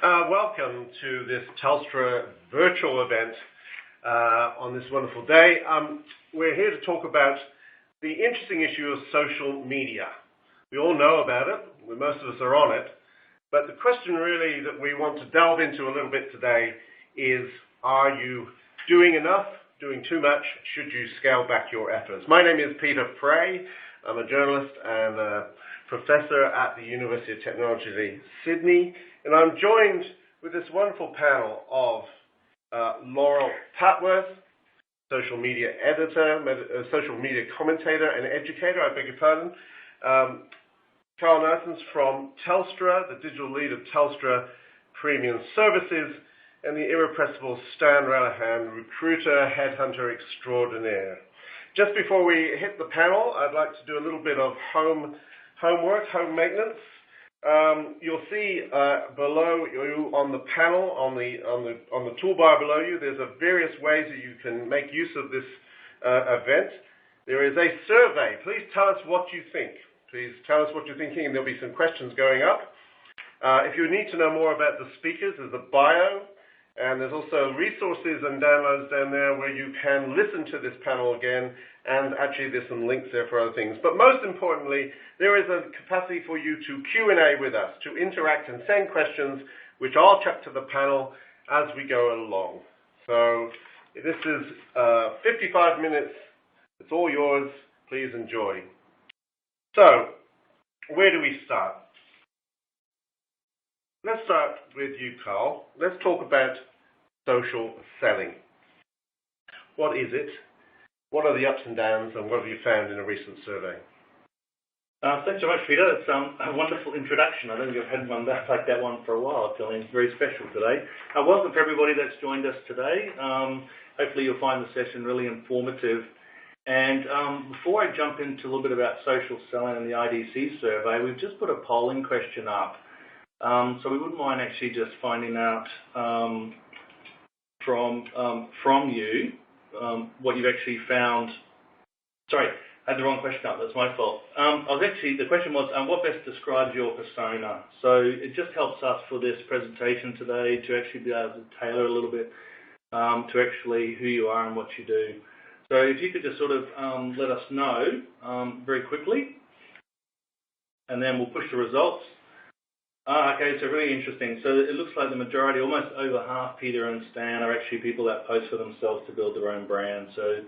Welcome to this Telstra Virtual Event on this wonderful day. We're here to talk about the interesting issue of social media. We all know about it, most of us are on it, but the question really that we want to delve into a little bit today is, are you doing enough, doing too much? Should you scale back your efforts? My name is Peter Frey. I'm a journalist and a professor at the University of Technology, Sydney, and I'm joined with this wonderful panel of Laurel Patworth, social media editor, social media commentator and educator, I beg your pardon. Carl Narsons from Telstra, the digital lead of Telstra Premium Services, and the irrepressible Stan Relihan, recruiter, headhunter extraordinaire. Just before we hit the panel, I'd like to do a little bit of home maintenance. You'll see below you on the panel, on the toolbar below you, there's various ways that you can make use of this event. There is a survey. Please tell us what you think. Please tell us what you're thinking, and there'll be some questions going up. If you need to know more about the speakers, there's a bio, and there's also resources and downloads down there where you can listen to this panel again, and actually there's some links there for other things. But most importantly, there is a capacity for you to Q&A with us, to interact and send questions, which I'll chuck to the panel as we go along. So this is 55 minutes. It's all yours. Please enjoy. So where do we start? Let's start with you, Carl. Let's talk about social selling. What is it? What are the ups and downs, and what have you found in a recent survey? Thanks so much, Peter. It's a wonderful introduction. I don't think I've had one like that one for a while. I'm feeling very special today. Welcome for everybody that's joined us today. Hopefully you'll find the session really informative. And before I jump into a little bit about social selling and the IDC survey, we've just put a polling question up. So we wouldn't mind actually just finding out from you what you've actually found. Sorry, I had the wrong question up. That's my fault. The question was, what best describes your persona? So it just helps us for this presentation today to actually be able to tailor a little bit to actually who you are and what you do. So if you could just sort of let us know very quickly, and then we'll push the results. Okay, so really interesting. So it looks like the majority, almost over half, Peter and Stan, are actually people that post for themselves to build their own brand. So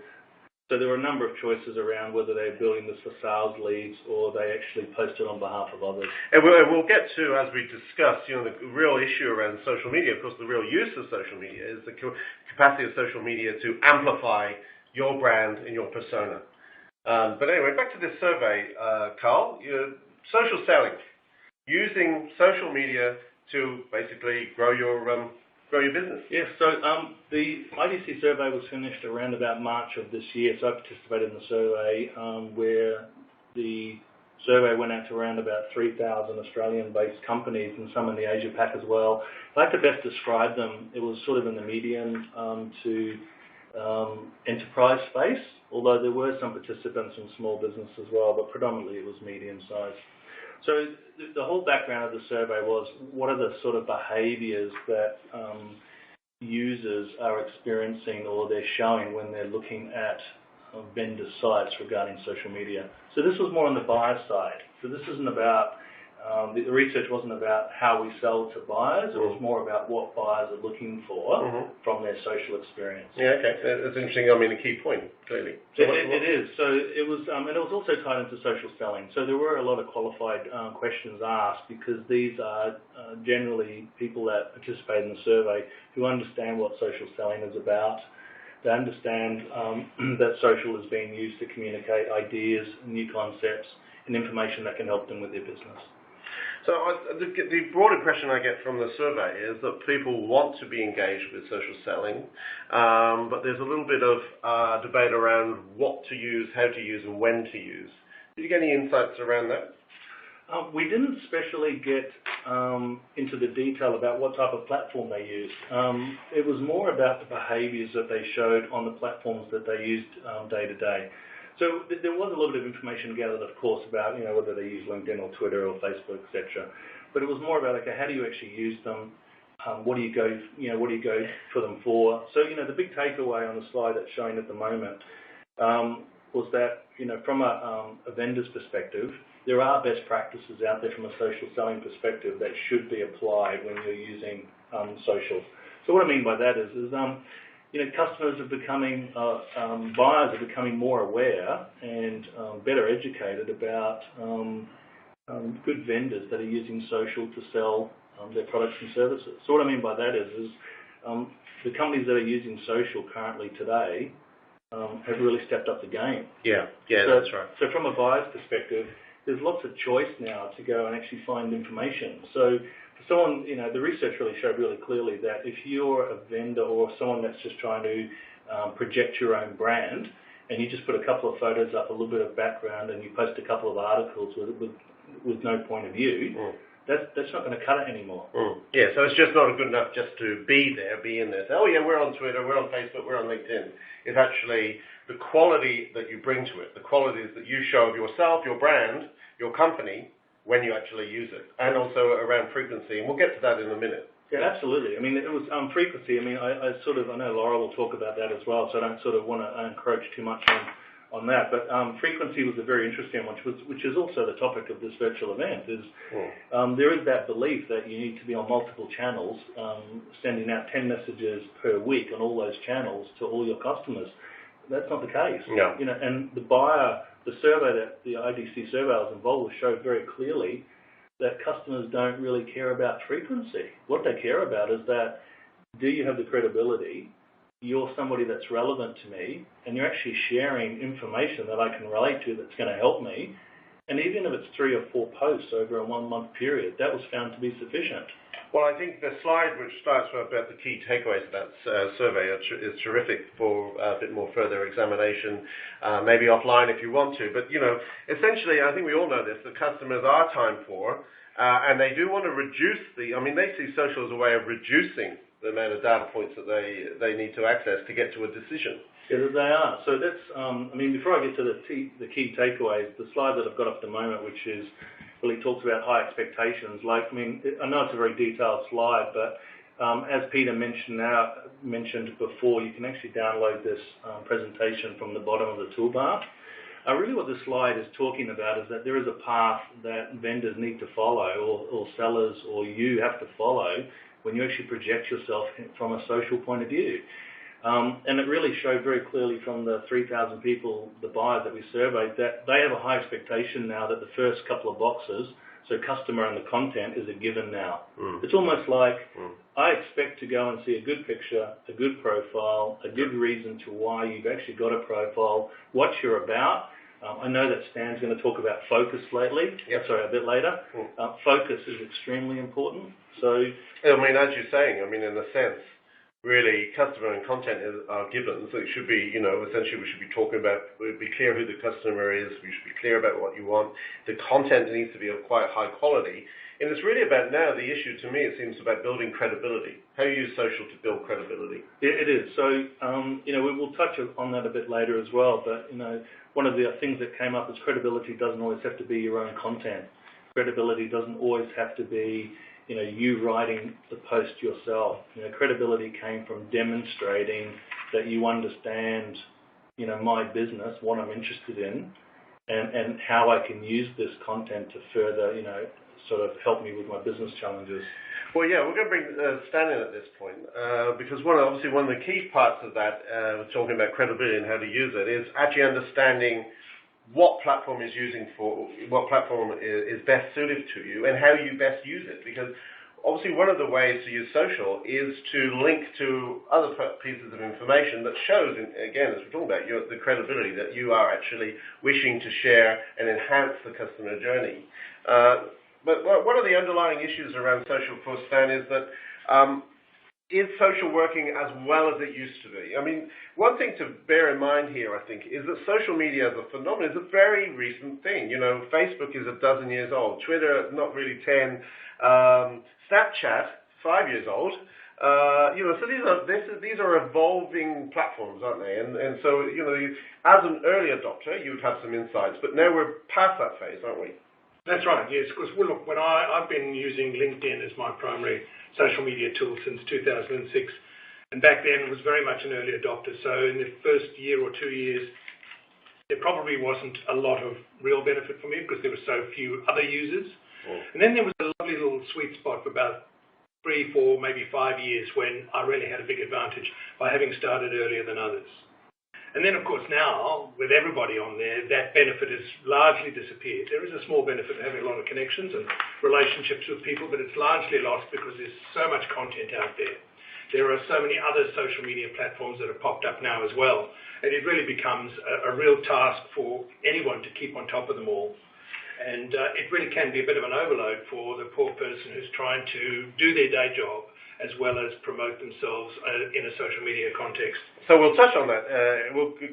there were a number of choices around whether they're building this for sales leads or they actually post it on behalf of others. And we'll get to, as we discussed, the real issue around social media. Of course, the real use of social media is the capacity of social media to amplify your brand and your persona. But anyway, back to this survey, Carl. Social selling, using social media to basically grow your business. Yes. So the IDC survey was finished around about March of this year. So I participated in the survey where the survey went out to around about 3,000 Australian-based companies and some in the Asia Pac as well. If I had to best describe them, it was sort of in the medium to enterprise space, although there were some participants in small business as well, but predominantly it was medium-sized. So the whole background of the survey was, what are the sort of behaviours that users are experiencing or they're showing when they're looking at vendor sites regarding social media. So this was more on the buyer side. So this isn't about, the research wasn't about how we sell to buyers, it was more about what buyers are looking for from their social experience. Yeah, okay, that's interesting. I mean, a key point, clearly. So it is. So it was, and it was also tied into social selling. So there were a lot of qualified questions asked because these are generally people that participate in the survey who understand what social selling is about. They understand that social is being used to communicate ideas, new concepts, and information that can help them with their business. So the broad impression I get from the survey is that people want to be engaged with social selling, but there's a little bit of debate around what to use, how to use, and when to use. Did you get any insights around that? We didn't especially get into the detail about what type of platform they used. It was more about the behaviours that they showed on the platforms that they used day to day. So there was a little bit of information gathered, of course, about whether they use LinkedIn or Twitter or Facebook, etc. But it was more about, okay, how do you actually use them? what do you go for them for? So, the big takeaway on the slide that's showing at the moment was that, from a vendor's perspective, there are best practices out there from a social selling perspective that should be applied when you're using social. So what I mean by that is customers are becoming, buyers are becoming more aware and better educated about good vendors that are using social to sell their products and services. So what I mean by that is the companies that are using social currently today have really stepped up the game. Yeah, that's right. So from a buyer's perspective, there's lots of choice now to go and actually find information. So for someone, the research really showed really clearly that if you're a vendor or someone that's just trying to project your own brand, and you just put a couple of photos up, a little bit of background, and you post a couple of articles with no point of view, that's not going to cut it anymore. Yeah, so it's just not good enough just to be in there. Say, oh yeah, we're on Twitter, we're on Facebook, we're on LinkedIn. It's actually the quality that you bring to it, the qualities that you show of yourself, your brand, your company, when you actually use it, and also around frequency. And we'll get to that in a minute. Yeah, absolutely. I mean, it was frequency. I mean, I know Laura will talk about that as well, so I don't sort of want to encroach too much on that. But frequency was a very interesting one, which is also the topic of this virtual event. There is that belief that you need to be on multiple channels, sending out 10 messages per week on all those channels to all your customers. That's not the case. No. And the survey that the IDC survey I was involved with showed very clearly that customers don't really care about frequency. What they care about is that, do you have the credibility? You're somebody that's relevant to me, and you're actually sharing information that I can relate to that's going to help me. And even if it's 3 or 4 posts over a 1-month period, that was found to be sufficient. Well, I think the slide which starts with about the key takeaways of that survey is terrific for a bit more further examination, maybe offline if you want to. But, essentially, I think we all know this, that customers are time poor, and they do want to reduce they see social as a way of reducing the amount of data points that they need to access to get to a decision. Yeah, they are. So that's, before I get to the key takeaways, the slide that I've got up at the moment, which really talks about high expectations. I know it's a very detailed slide, but as Peter mentioned before, you can actually download this presentation from the bottom of the toolbar. Really what this slide is talking about is that there is a path that vendors need to follow, or sellers, or you have to follow when you actually project yourself from a social point of view. And it really showed very clearly from the 3,000 people, the buyers that we surveyed, that they have a high expectation now that the first couple of boxes, so customer and the content, is a given now. It's almost like I expect to go and see a good picture, a good profile, a good reason to why you've actually got a profile, what you're about. I know that Stan's going to talk about focus a bit later. Focus is extremely important. So, as you're saying, in a sense, really, customer and content are givens. So it should be, essentially we should be talking about, be clear who the customer is, we should be clear about what you want. The content needs to be of quite high quality. And it's really about now, the issue to me, it seems about building credibility. How you use social to build credibility. It is. So, we will touch on that a bit later as well. But, one of the things that came up is credibility doesn't always have to be your own content. Credibility doesn't always have to be you writing the post yourself. Credibility came from demonstrating that you understand, my business, what I'm interested in, and how I can use this content to further, sort of help me with my business challenges. Well, yeah, we're going to bring Stan in at this point, because one of the key parts of that, talking about credibility and how to use it, is actually understanding what platform is best suited to you and how you best use it. Because obviously one of the ways to use social is to link to other pieces of information that shows, again, as we're talking about, the credibility that you are actually wishing to share and enhance the customer journey. But one of the underlying issues around social for Stan is that is social working as well as it used to be? One thing to bear in mind here, I think, is that social media as a phenomenon is a very recent thing. Facebook is a dozen years old. Twitter, not really 10. Snapchat, 5 years old. So these are evolving platforms, aren't they? And so, as an early adopter, you would have some insights. But now we're past that phase, aren't we? That's right, yes. Because, well, look, when I've been using LinkedIn as my primary social media tool since 2006, and back then it was very much an early adopter. So in the first year or 2 years, there probably wasn't a lot of real benefit for me because there were so few other users. And then there was a lovely little sweet spot for about 3, 4, maybe 5 years when I really had a big advantage by having started earlier than others. And then, of course, now, with everybody on there, that benefit has largely disappeared. There is a small benefit of having a lot of connections and relationships with people, but it's largely lost because there's so much content out there. There are so many other social media platforms that have popped up now as well, and it really becomes a real task for anyone to keep on top of them all. And it really can be a bit of an overload for the poor person who's trying to do their day job as well as promote themselves in a social media context. So we'll touch on that.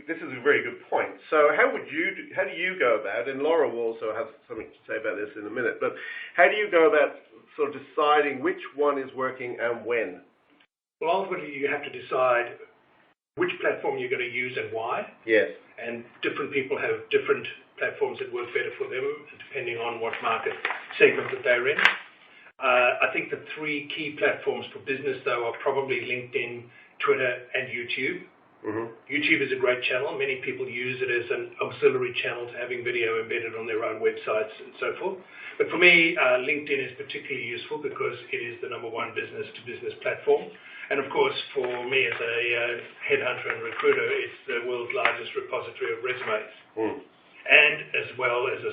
This is a very good point. So how do you go about, and Laura will also have something to say about this in a minute, but how do you go about sort of deciding which one is working and when? Well, ultimately you have to decide which platform you're going to use and why. Yes. And different people have different platforms that work better for them, depending on what market segment that they're in. I think the 3 key platforms for business, though, are probably LinkedIn, Twitter, and YouTube. Mm-hmm. YouTube is a great channel. Many people use it as an auxiliary channel to having video embedded on their own websites and so forth. But for me, LinkedIn is particularly useful because it is the #1 business-to-business platform. And of course, for me as a headhunter and recruiter, it's the world's largest repository of resumes. And as well as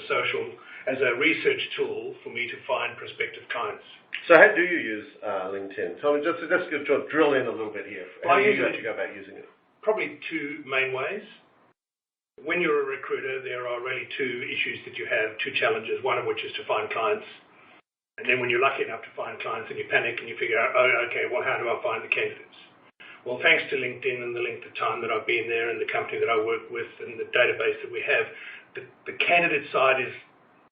as a research tool for me to find prospective clients. So how do you use LinkedIn? So just drill in a little bit here. How do you actually go about using it? Probably 2 main ways. When you're a recruiter, there are really 2 issues that you have, 2 challenges, one of which is to find clients. And then when you're lucky enough to find clients and you panic and you figure out, well, how do I find the candidates? Well, thanks to LinkedIn and the length of time that I've been there and the company that I work with and the database that we have, the candidate side is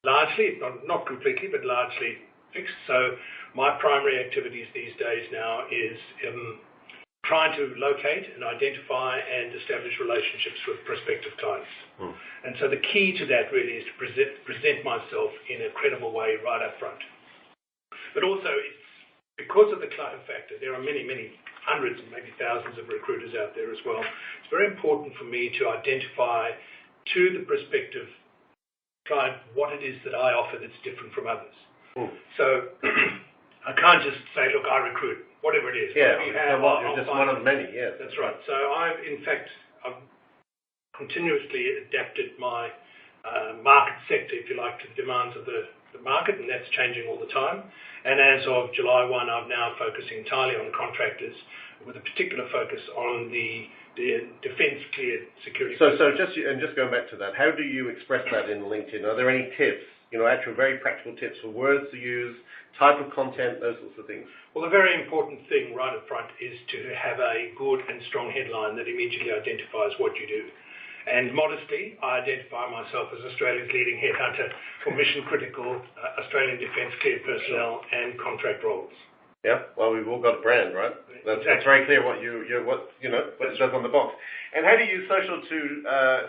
largely, not completely, but largely fixed. So my primary activities these days now is trying to locate and identify and establish relationships with prospective clients. And so the key to that really is to present myself in a credible way right up front. But also, it's because of the client factor, there are many, many hundreds and maybe thousands of recruiters out there as well. It's very important for me to identify to the prospective client what it is that I offer that's different from others. So I can't just say, look, I recruit, whatever it is. Yeah, you're just one of many, yes. That's right. So I've continuously adapted my market sector, if you like, to the demands of the market, and that's changing all the time. And as of July 1, I'm now focusing entirely on contractors with a particular focus on the defence-cleared security. So just going back to that, how do you express that in LinkedIn? Are there any tips, actual very practical tips for words to use, type of content, those sorts of things? Well, the very important thing right up front is to have a good and strong headline that immediately identifies what you do. And modestly, I identify myself as Australia's leading headhunter for mission-critical Australian defence-cleared personnel and contract roles. Yeah, well, we've all got a brand, right? That's very clear what what it says on the box. And how do you use social to?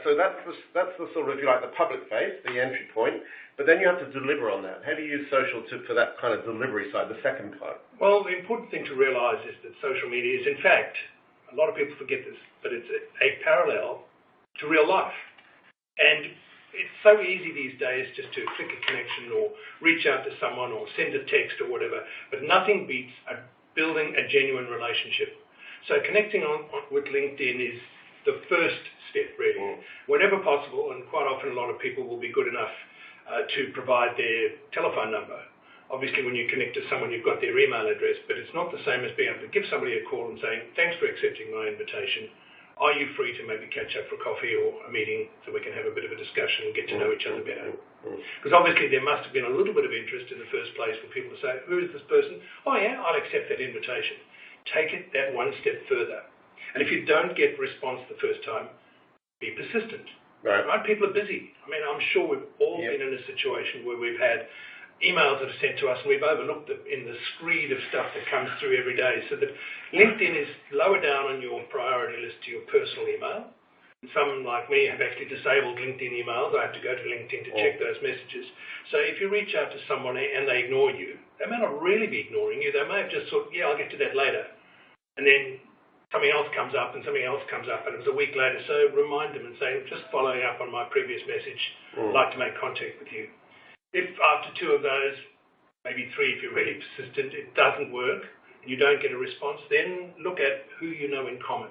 So that's the sort of, if you like, the public face, the entry point. But then you have to deliver on that. How do you use social for that kind of delivery side, the second part? Well, the important thing to realise is that social media is, in fact, a lot of people forget this, but it's a parallel to real life. And it's so easy these days just to click a connection or reach out to someone or send a text or whatever, but nothing beats building a genuine relationship. So connecting with LinkedIn is the first step, really. Whenever possible, and quite often a lot of people will be good enough to provide their telephone number. Obviously, when you connect to someone, you've got their email address, but it's not the same as being able to give somebody a call and saying, thanks for accepting my invitation. Are you free to maybe catch up for coffee or a meeting so we can have a bit of a discussion and get to know each other better? Because obviously there must have been a little bit of interest in the first place for people to say, who is this person? Oh yeah, I'll accept that invitation. Take it that one step further. And if you don't get response the first time, be persistent. Right? People are busy. I mean, I'm sure we've all been in a situation where we've had emails that are sent to us and we've overlooked them in the screed of stuff that comes through every day. So that LinkedIn is lower down on your priority list to your personal email. Some, like me, have actually disabled LinkedIn emails. I have to go to LinkedIn to check those messages. So if you reach out to someone and they ignore you, they may not really be ignoring you. They may have just thought, yeah, I'll get to that later. And then something else comes up and something else comes up, and it was a week later. So remind them and say, just following up on my previous message, I'd like to make contact with you. If after 2 of those, maybe 3 if you're really persistent, it doesn't work, and you don't get a response, then look at who you know in common.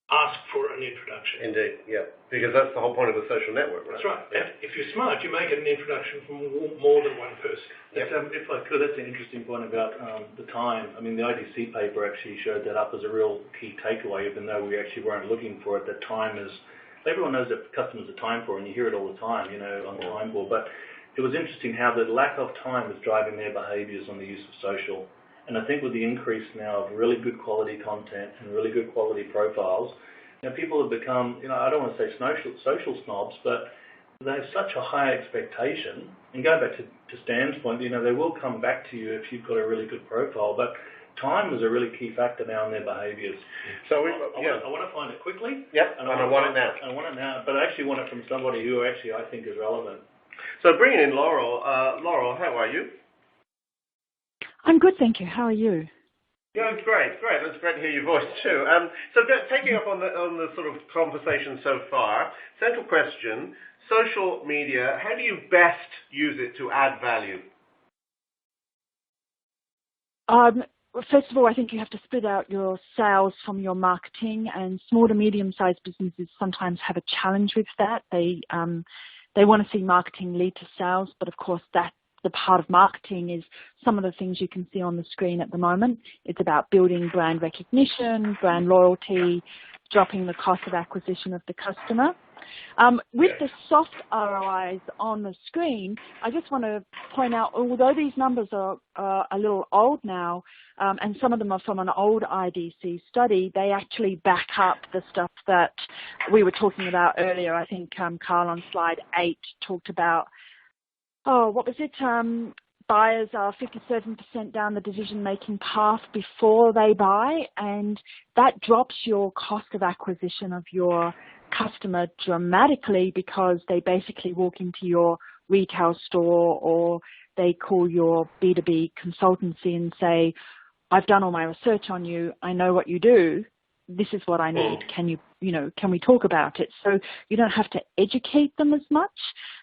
Ask for an introduction. Indeed, yeah, because that's the whole point of a social network, right? That's right. Yeah. And if you're smart, you may get an introduction from more than one person. Yep. If I could, that's an interesting point about the time. I mean, the IDC paper actually showed that up as a real key takeaway, even though we actually weren't looking for it. That time is, everyone knows that customers are time poor, and you hear it all the time, you know, on time poor. But it was interesting how the lack of time is driving their behaviours on the use of social. And I think with the increase now of really good quality content and really good quality profiles, you know, people have become, you know, I don't want to say social snobs, but they have such a high expectation. And going back to Stan's point, you know, they will come back to you if you've got a really good profile. But time is a really key factor now in their behaviours. So I want to find it quickly. Yep, and I want it now. I want it now, but I actually want it from somebody who actually I think is relevant. So bringing in Laurel. Laurel, how are you? I'm good, thank you. How are you? Yeah, great. It's great to hear your voice too. So taking up on the sort of conversation so far, central question, social media, how do you best use it to add value? First of all, I think you have to split out your sales from your marketing, and small to medium-sized businesses sometimes have a challenge with that. They want to see marketing lead to sales, but of course the part of marketing is some of the things you can see on the screen at the moment. It's about building brand recognition, brand loyalty, dropping the cost of acquisition of the customer. With the soft ROIs on the screen, I just want to point out, although these numbers are a little old now, and some of them are from an old IDC study, they actually back up the stuff that we were talking about earlier. I think Carl on slide 8 talked about, what was it? Buyers are 57% down the decision-making path before they buy, and that drops your cost of acquisition of your customer dramatically because they basically walk into your retail store or they call your B2B consultancy and say, I've done all my research on you, I know what you do, this is what I need, can we talk about it? So you don't have to educate them as much,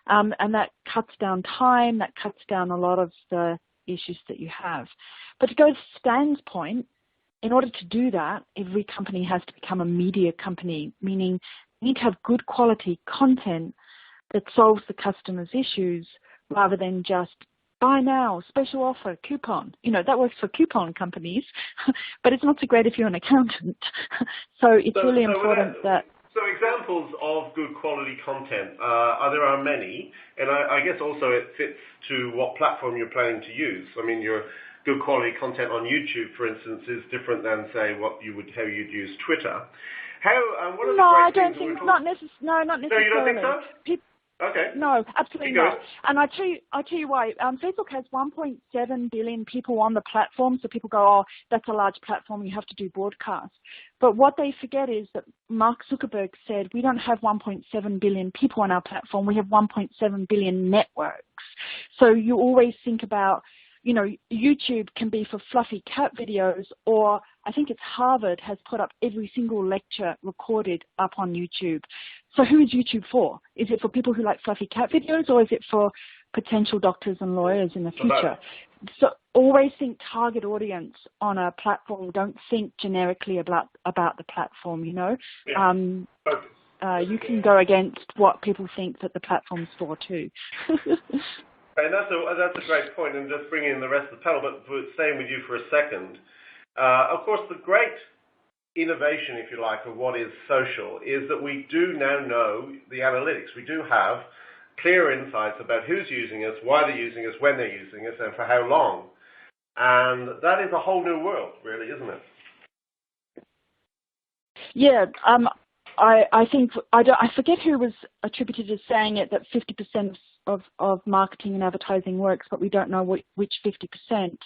and that cuts down time, that cuts down a lot of the issues that you have. But to go to Stan's point, in order to do that, every company has to become a media company, meaning you need to have good quality content that solves the customer's issues rather than just buy now, special offer, coupon. You know, that works for coupon companies, but it's not so great if you're an accountant. So it's really important that... So examples of good quality content, there are many, and I guess also it fits to what platform you're planning to use. I mean, your good quality content on YouTube, for instance, is different than, say, how you'd use Twitter. Not necessarily. No, you don't think so? Okay. No, absolutely not. And I'll tell you why. Facebook has 1.7 billion people on the platform, so people go, oh, that's a large platform, you have to do broadcast. But what they forget is that Mark Zuckerberg said we don't have 1.7 billion people on our platform, we have 1.7 billion networks. So you always think about, you know, YouTube can be for fluffy cat videos, or I think it's Harvard has put up every single lecture recorded up on YouTube. So who is YouTube for? Is it for people who like fluffy cat videos, or is it for potential doctors and lawyers in the future? So always think target audience on a platform. Don't think generically about the platform, you know. Yeah. You can go against what people think that the platform's for too. And that's a great point, and just bringing in the rest of the panel, but staying with you for a second. Of course, the great innovation, if you like, of what is social is that we do now know the analytics. We do have clear insights about who's using us, why they're using us, when they're using us, and for how long. And that is a whole new world, really, isn't it? Yeah, I think, I forget who was attributed as saying it, that 50% of marketing and advertising works, but we don't know which 50%.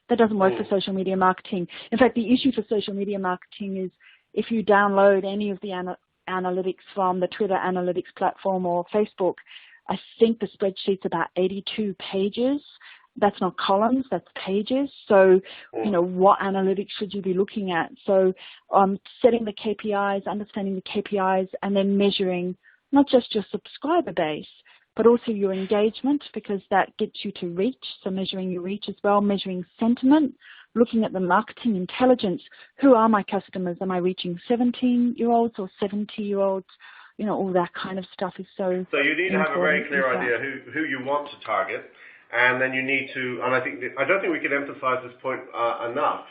That doesn't work for social media marketing. In fact, the issue for social media marketing is if you download any of the analytics from the Twitter analytics platform or Facebook, I think the spreadsheet's about 82 pages. That's not columns, that's pages. So, you know, what analytics should you be looking at? So setting the KPIs, understanding the KPIs, and then measuring not just your subscriber base, but also your engagement, because that gets you to reach. So measuring your reach as well, measuring sentiment, looking at the marketing intelligence. Who are my customers? Am I reaching 17-year-olds or 70-year-olds? You know, all that kind of stuff is so So you need to have a very clear important. idea who you want to target, and then you need to, and I don't think we can emphasize this point enough,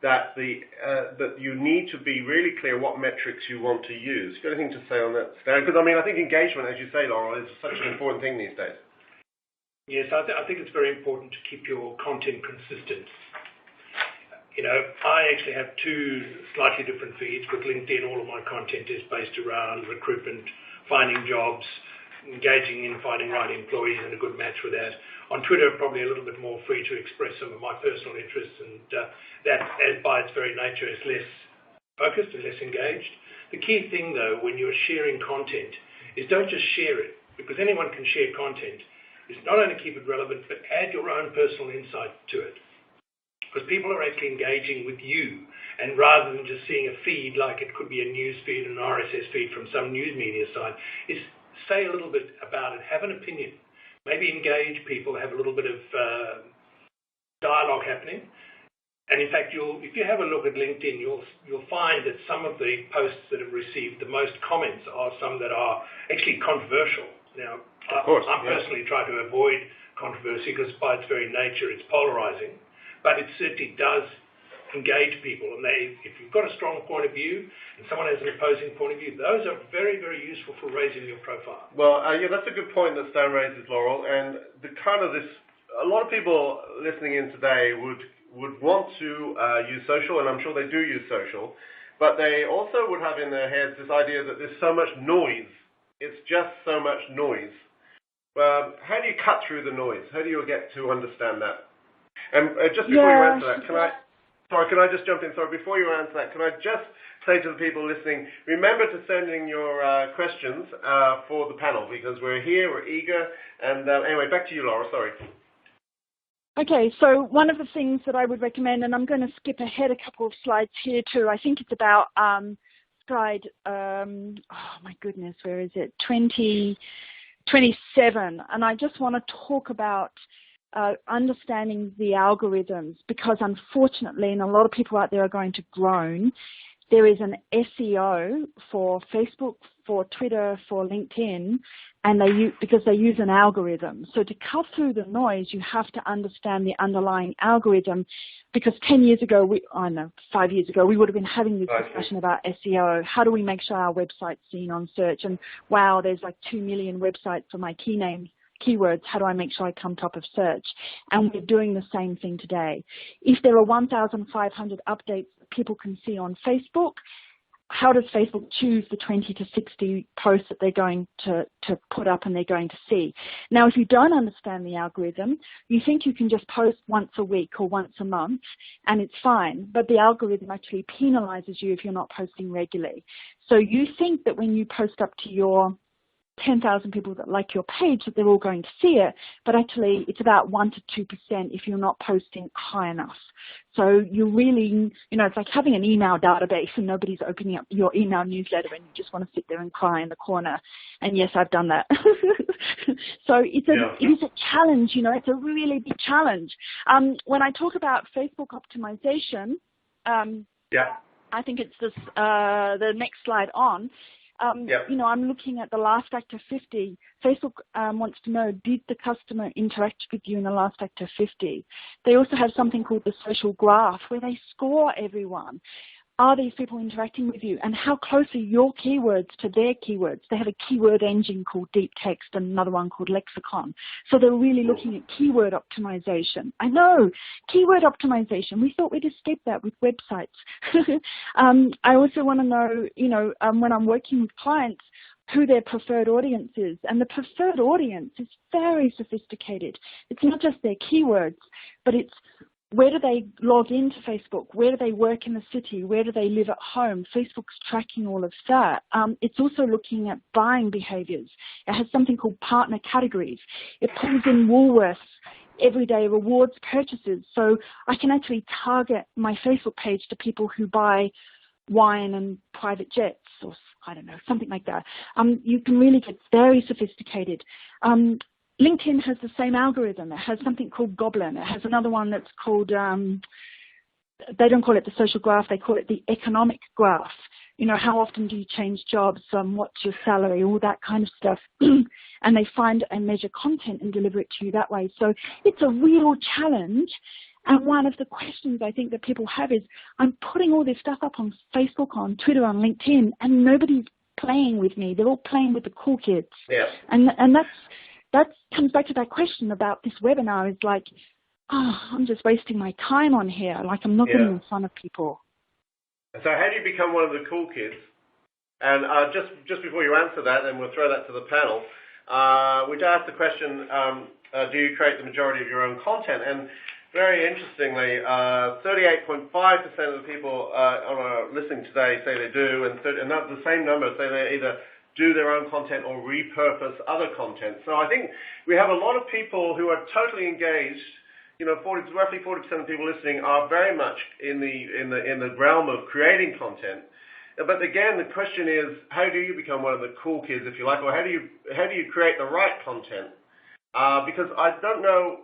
that that you need to be really clear what metrics you want to use. You got anything to say on that, Stan? Because I mean, I think engagement, as you say, Laurel, is such an important thing these days. Yes, I think it's very important to keep your content consistent. You know, I actually have two slightly different feeds. With LinkedIn, all of my content is based around recruitment, finding jobs, engaging in finding right employees and a good match with that. On Twitter, probably a little bit more free to express some of my personal interests, and that, as by its very nature, is less focused and less engaged. The key thing, though, when you're sharing content is don't just share it, because anyone can share content. Is not only keep it relevant, but add your own personal insight to it. Because people are actually engaging with you, and rather than just seeing a feed like it could be a news feed, an RSS feed from some news media site, is say a little bit about it, have an opinion, maybe engage people, have a little bit of dialogue happening. And in fact, if you have a look at LinkedIn, you'll find that some of the posts that have received the most comments are some that are actually controversial. Now, I personally try to avoid controversy because by its very nature it's polarizing, but it certainly does engage people. And if you've got a strong point of view and someone has an opposing point of view, those are very, very useful for raising your profile. Well, yeah, that's a good point that Stan raises, Laurel. And a lot of people listening in today would want to use social, and I'm sure they do use social, but they also would have in their heads this idea that there's so much noise. It's just so much noise. How do you cut through the noise? How do you get to understand that? And just before you answer that, can I just jump in? Sorry, before you answer that, can I just say to the people listening, remember to send in your questions for the panel, because we're here, we're eager. And anyway, back to you, Laura, sorry. Okay, so one of the things that I would recommend, and I'm going to skip ahead a couple of slides here too, I think it's about slide, oh my goodness, where is it? 27. And I just want to talk about understanding the algorithms, because unfortunately, and a lot of people out there are going to groan, there is an SEO for Facebook, for Twitter, for LinkedIn, and because they use an algorithm. So to cut through the noise, you have to understand the underlying algorithm, because 10 years ago, 5 years ago, we would have been having this discussion about SEO. How do we make sure our website's seen on search? And wow, there's like 2 million websites for my keywords. How do I make sure I come top of search? And we're doing the same thing today. If there are 1,500 updates that people can see on Facebook, how does Facebook choose the 20 to 60 posts that they're going to put up and they're going to see? Now, if you don't understand the algorithm, you think you can just post once a week or once a month and it's fine, but the algorithm actually penalizes you if you're not posting regularly. So you think that when you post up to your 10,000 people that like your page, that they're all going to see it, but actually it's about 1% to 2% if you're not posting high enough. So you really, it's like having an email database and nobody's opening up your email newsletter and you just want to sit there and cry in the corner. And yes, I've done that. So it is a challenge, it's a really big challenge. When I talk about Facebook optimization, I think it's this, the next slide on. I'm looking at the last factor 50. Facebook wants to know, did the customer interact with you in the last factor 50? They also have something called the social graph, where they score everyone. Are these people interacting with you? And how close are your keywords to their keywords? They have a keyword engine called Deep Text and another one called Lexicon. So they're really looking at keyword optimization. I know, keyword optimization. We thought we'd escape that with websites. I also want to know, when I'm working with clients, who their preferred audience is. And the preferred audience is very sophisticated. It's not just their keywords, but it's where do they log into Facebook? Where do they work in the city? Where do they live at home? Facebook's tracking all of that. It's also looking at buying behaviours. It has something called partner categories. It pulls in Woolworths everyday rewards purchases. So I can actually target my Facebook page to people who buy wine and private jets, or I don't know, something like that. You can really get very sophisticated. LinkedIn has the same algorithm. It has something called Goblin. It has another one that's called, they don't call it the social graph, they call it the economic graph. You know, how often do you change jobs? What's your salary? All that kind of stuff. And they find and measure content and deliver it to you that way. So it's a real challenge. And one of the questions I think that people have is, I'm putting all this stuff up on Facebook, on Twitter, on LinkedIn, and nobody's playing with me. They're all playing with the cool kids. Yeah. And that comes back to that question about this webinar is like, oh, I'm just wasting my time on here. Like, I'm not getting in front of people. So how do you become one of the cool kids? And just before you answer that, and we'll throw that to the panel, we asked the question, do you create the majority of your own content? And very interestingly, 38.5% of the people listening today say they do, and the same number say they either do their own content or repurpose other content. So I think we have a lot of people who are totally engaged. You know, roughly 40% of people listening are very much in the realm of creating content. But again, the question is, how do you become one of the cool kids, if you like, or how do you create the right content? Because I don't know,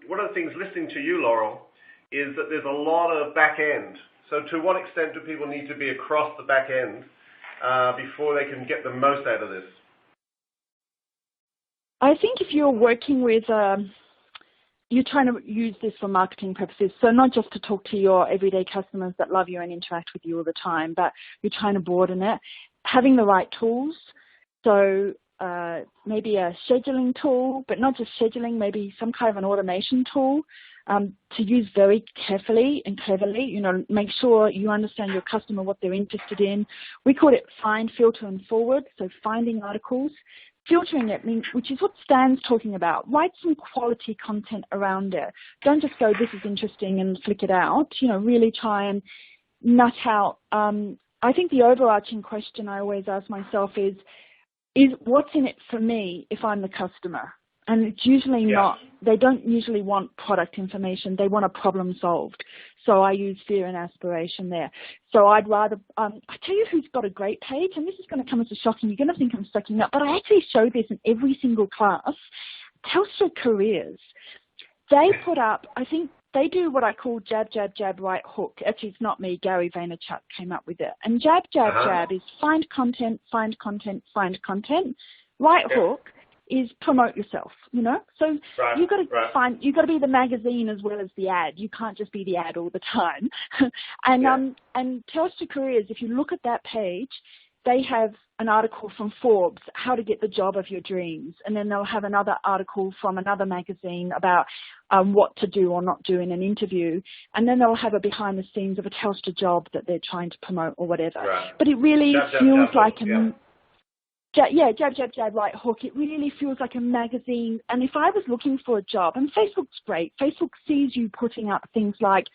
one of the things listening to you, Laurel, is that there's a lot of back end. So to what extent do people need to be across the back end before they can get the most out of this? I think if you're working with, you're trying to use this for marketing purposes, so not just to talk to your everyday customers that love you and interact with you all the time, but you're trying to broaden it, having the right tools. So maybe a scheduling tool, but not just scheduling, maybe some kind of an automation tool to use very carefully and cleverly. You know, make sure you understand your customer, what they're interested in. We call it find, filter, and forward, so finding articles. Filtering it, which is what Stan's talking about. Write some quality content around it. Don't just go, this is interesting, and flick it out. You know, really try and nut out. I think the overarching question I always ask myself is what's in it for me if I'm the customer? And it's usually not, they don't usually want product information. They want a problem solved. So I use fear and aspiration there. So I'd rather, I tell you who's got a great page, and this is going to come as a shock, and you're going to think I'm sucking up, but I actually show this in every single class. Telstra Careers. They put up, I think they do what I call jab, jab, jab, right hook. Actually, it's not me. Gary Vaynerchuk came up with it. And jab, jab, jab is find content, find content, find content. Right hook is promote yourself, you know? So you've got to you've got to be the magazine as well as the ad. You can't just be the ad all the time. And Telstra Careers, if you look at that page, they have an article from Forbes, how to get the job of your dreams. And then they'll have another article from another magazine about what to do or not do in an interview. And then they'll have a behind the scenes of a Telstra job that they're trying to promote or whatever. Right. But it really feels like jab, jab, jab, right hook. It really feels like a magazine. And if I was looking for a job, and Facebook's great, Facebook sees you putting up things like,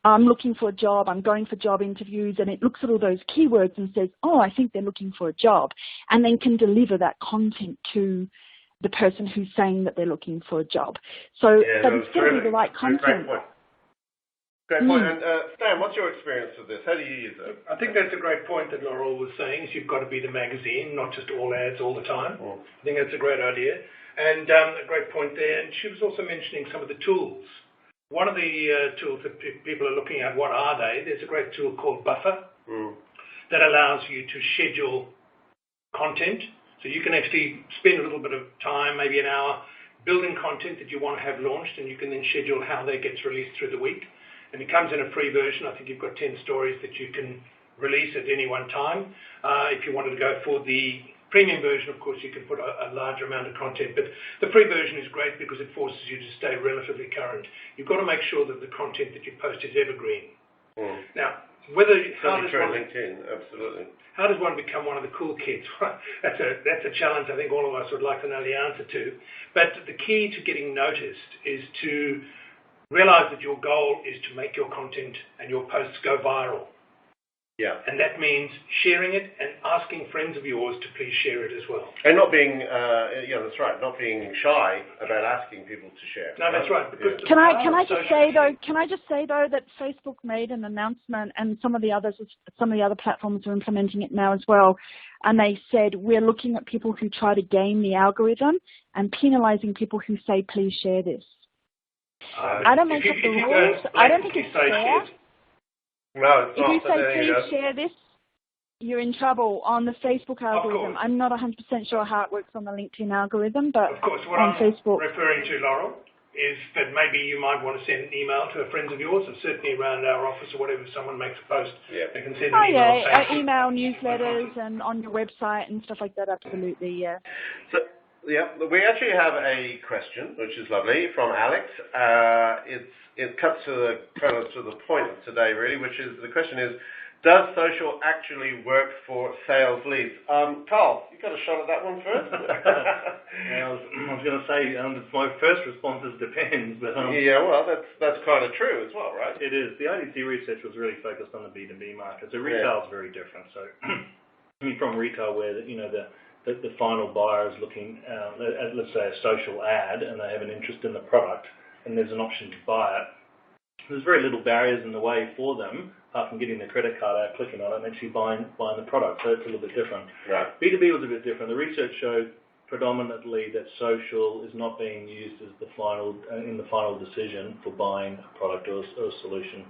I'm looking for a job, I'm going for job interviews, and it looks at all those keywords and says, oh, I think they're looking for a job, and then can deliver that content to the person who's saying that they're looking for a job. So but it's got to be the right content. Great point. And Stan, what's your experience with this? How do you use it? I think that's a great point that Laurel was saying, is you've got to be the magazine, not just all ads all the time. I think that's a great idea. And a great point there. And she was also mentioning some of the tools. One of the tools that people are looking at, what are they? There's a great tool called Buffer that allows you to schedule content. So you can actually spend a little bit of time, maybe an hour, building content that you want to have launched, and you can then schedule how that gets released through the week. And it comes in a free version. I think you've got 10 stories that you can release at any one time. If you wanted to go for the premium version, of course, you can put a larger amount of content. But the free version is great because it forces you to stay relatively current. You've got to make sure that the content that you post is evergreen. Now, how does one become one of the cool kids? That's a challenge I think all of us would like to know the answer to. But the key to getting noticed is to Realize that your goal is to make your content and your posts go viral. Yeah. And that means sharing it and asking friends of yours to please share it as well. And not being, that's right, not being shy about asking people to share. No, that's right. Because Can I just say though that Facebook made an announcement, and some of the other platforms are implementing it now as well, and they said we're looking at people who try to game the algorithm and penalising people who say please share this. I don't make up the rules. I don't think it's fair. No, it's if not. you say please share this, you're in trouble on the Facebook algorithm. I'm not 100% sure how it works on the LinkedIn algorithm, but of course, what on I'm Facebook. referring to, Laurel, is that maybe you might want to send an email to a friends of yours, and certainly around our office or whatever, if someone makes a post, they can send an email. Email newsletters and on your website and stuff like that, absolutely, yeah. So, yeah, we actually have a question, which is lovely, from Alex. It cuts to the point of today, really, which is, the question is, does social actually work for sales leads? Carl, you got a shot at that one first? I was going to say, my first response is depends. But, yeah, well, that's kind of true as well, right? It is. The IDC research was really focused on the B2B market. So retail is very different. So from retail where, the final buyer is looking at, let's say, a social ad, and they have an interest in the product, and there's an option to buy it, there's very little barriers in the way for them, apart from getting the credit card out, clicking on it, and actually buying the product. So it's a little bit different. Right. B2B was a bit different. The research showed predominantly that social is not being used as the final decision for buying a product or a solution.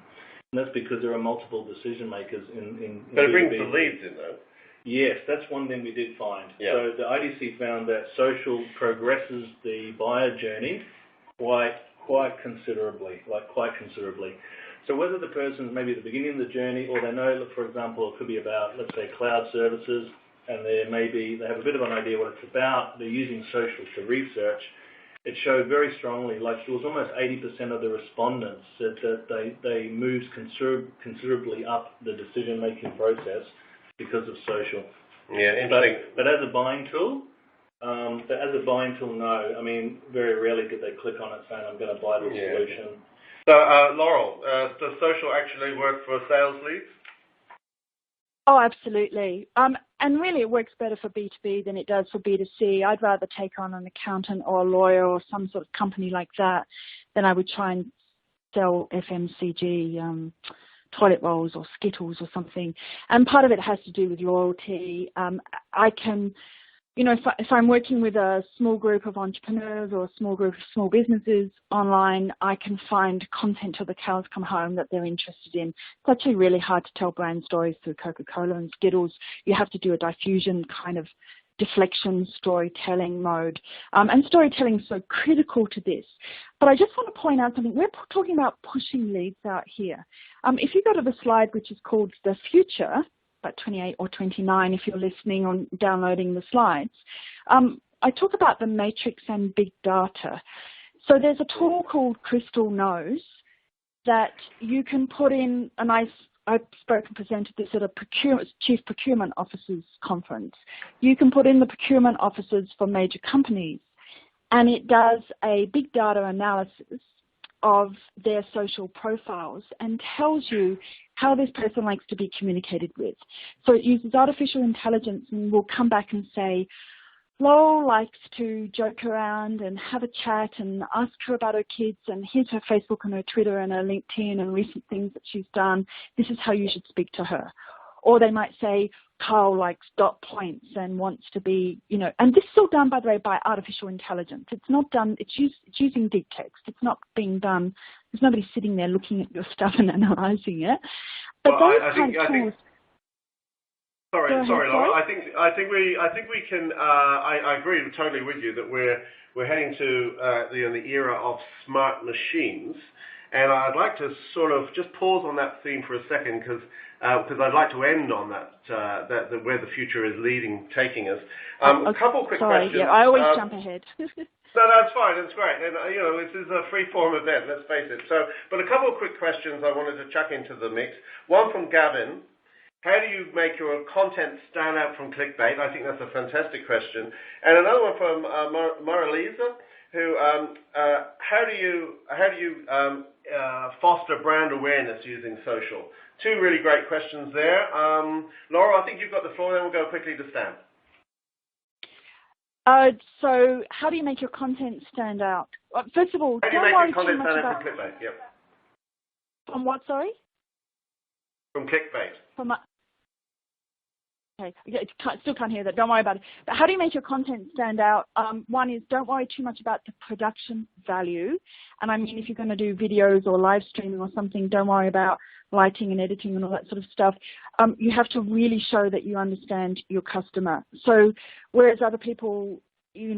And that's because there are multiple decision makers in But it B2B. brings the leads in, though. Yes, that's one thing we did find. Yeah. So the IDC found that social progresses the buyer journey quite considerably. So whether the person's maybe at the beginning of the journey, or they know, for example, it could be about, let's say, cloud services, and they have a bit of an idea what it's about, they're using social to research, it showed very strongly, like it was almost 80% of the respondents said that they moved considerably up the decision-making process because of social. Yeah, interesting. But as a buying tool, no. I mean, very rarely did they click on it saying, I'm going to buy this solution. So, Laurel, does social actually work for sales leads? Oh, absolutely. And really it works better for B2B than it does for B2C. I'd rather take on an accountant or a lawyer or some sort of company like that than I would try and sell FMCG toilet rolls or Skittles or something. And part of it has to do with loyalty. I can, if I'm working with a small group of entrepreneurs or a small group of small businesses online, I can find content till the cows come home that they're interested in. It's actually really hard to tell brand stories through Coca-Cola and Skittles. You have to do a diffusion kind of deflection storytelling mode. And storytelling is so critical to this. But I just want to point out something. We're talking about pushing leads out here. If you go to the slide which is called The Future, about 28 or 29 if you're listening or downloading the slides, I talk about the matrix and big data. So there's a tool called Crystal Knows that you can put in, and I spoke and presented this at a Chief Procurement Officers Conference. You can put in the procurement officers for major companies, and it does a big data analysis of their social profiles and tells you how this person likes to be communicated with. So it uses artificial intelligence and will come back and say, Laurel likes to joke around and have a chat and ask her about her kids, and here's her Facebook and her Twitter and her LinkedIn and recent things that she's done. This is how you should speak to her. Or they might say, Carl likes dot points and wants to be, and this is all done, by the way, by artificial intelligence. It's not done, it's using deep text. It's not being done, there's nobody sitting there looking at your stuff and analysing it. But Sorry, Laura. I think we can. I agree totally with you that we're heading to the era of smart machines, and I'd like to sort of just pause on that theme for a second because I'd like to end on that where the future is taking us. A couple quick questions. Yeah, I always jump ahead. No, that's fine. That's great. And, this is a free-form event, let's face it. But a couple of quick questions I wanted to chuck into the mix. One from Gavin. How do you make your content stand out from clickbait? I think that's a fantastic question. And another one from Maralisa, who how do you foster brand awareness using social? Two really great questions there. Laura, I think you've got the floor. Then we'll go quickly to Stan. So how do you make your content stand out? First of all, how do you make your content stand out from clickbait? Yep. From what? Sorry. From clickbait. From okay, still can't hear that. Don't worry about it. But how do you make your content stand out? One is don't worry too much about the production value. And I mean, if you're going to do videos or live streaming or something, don't worry about lighting and editing and all that sort of stuff. You have to really show that you understand your customer. So whereas other people,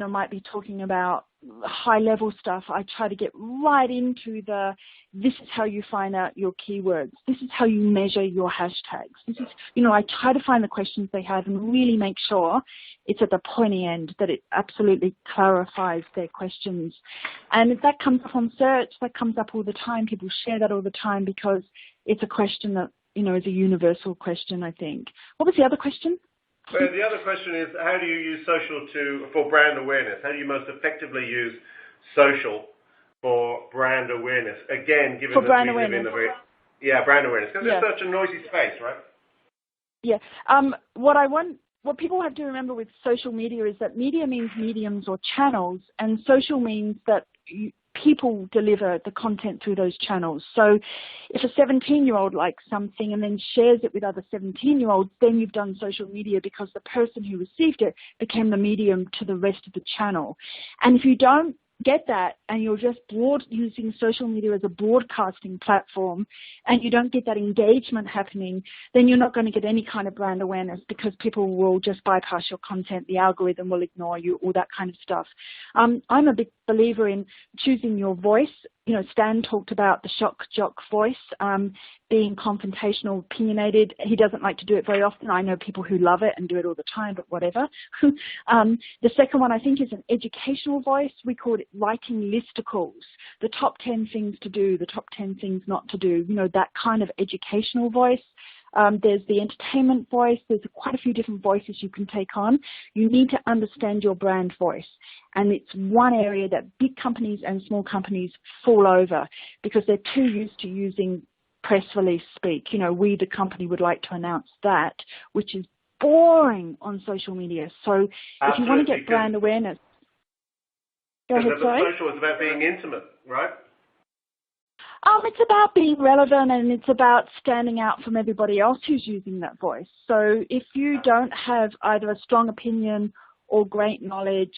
might be talking about high-level stuff, I try to get right into this is how you find out your keywords. This is how you measure your hashtags. This is, I try to find the questions they have and really make sure it's at the pointy end, that it absolutely clarifies their questions. And if that comes up on search, that comes up all the time. People share that all the time because it's a question that, is a universal question, I think. What was the other question? Well, the other question is, how do you use social for brand awareness? How do you most effectively use social for brand awareness? Again, given that we live in a very... Yeah, brand awareness. Because it's such a noisy space, right? Yeah. What people have to remember with social media is that media means mediums or channels, and social means that people deliver the content through those channels. So if a 17-year-old likes something and then shares it with other 17-year-olds, then you've done social media because the person who received it became the medium to the rest of the channel. And if you don't get that and you're just using social media as a broadcasting platform and you don't get that engagement happening, then you're not going to get any kind of brand awareness because people will just bypass your content, the algorithm will ignore you, all that kind of stuff. I'm a big believer in choosing your voice. Stan talked about the shock jock voice, being confrontational, opinionated. He doesn't like to do it very often. I know people who love it and do it all the time, but whatever. The second one, I think, is an educational voice. We call it writing listicles, the top 10 things to do, the top 10 things not to do, that kind of educational voice. There's the entertainment voice. There's quite a few different voices you can take on. You need to understand your brand voice. And it's one area that big companies and small companies fall over because they're too used to using press release speak. We, the company, would like to announce that, which is boring on social media. So if you want to get brand awareness, go ahead, sorry. Social is about being intimate, right? It's about being relevant and it's about standing out from everybody else who's using that voice. So if you don't have either a strong opinion or great knowledge,